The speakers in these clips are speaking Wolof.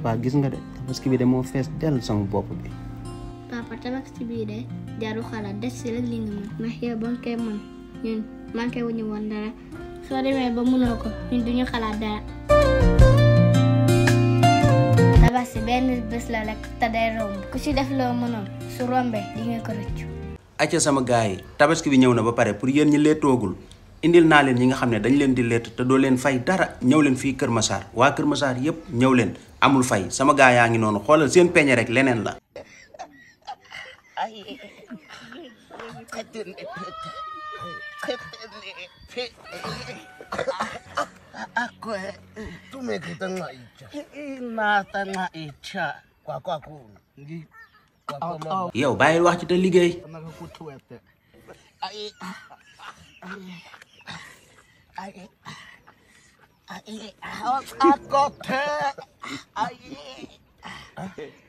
waa gis nga de tabaski bi de moo fees dell sama bopp bi. papa tabaski bii de jaru xalaat des si rek li nga mën ndax yow ba nga koy mën ñun manqué wuñu woon dara soo demee ba mënoo ko ñun duñu xalaat dara. tabaski benn bés la rek te day romb ku ci def loo mënoon su rombee di nga ko rëccu. acca sama gars yi tabaski bi ñëw na ba pare pour yéen ñi leetoogul indil naa leen ñi nga xam ne dañ leen di leet te doo leen fay dara ñëw leen fii Kër Massar waa Kër Massar yépp ñëw leen amul fay sama gars yaa ngi noonu xoolal seen peñe rek leneen la. Aku tumekita nga icha. Inata nga icha. Kwa kuna. Ngi. yow bàyyil wax ci te liggéey. Nakakutuwete. Akote.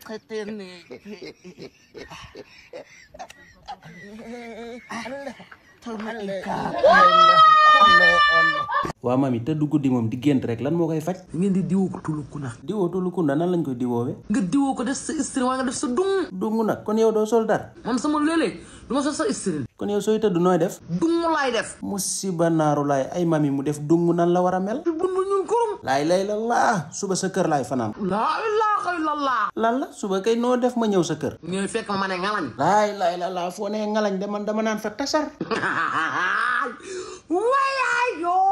Ketini. waa mami tëdd guddi moom di gént rek lan moo koy faj. ngeen di diwoo ko tulukuna. diwoo tulukunda nan lañ koy diwoowee. nga diwoo ko def sa istri waa nga def sa dung. dungu nag kon yow doo sol dara. man sama léeg-léeg du ma sol sa istri. kon yow sooy tëdd nooy def. dung laay def. musiba naaru laay ay mami mu def dungu nan la war a mel. bun bu ñuul kurum. laay lay la laa suba sa kër laay fanaan. laa ilaaha illallah. lan la suba kay noo def ma ñëw sa kër. ñooy fekk ma ne ngalañ. laay lay la laa foo nee ngalañ de man dama naan fa tasar. wayaayoo.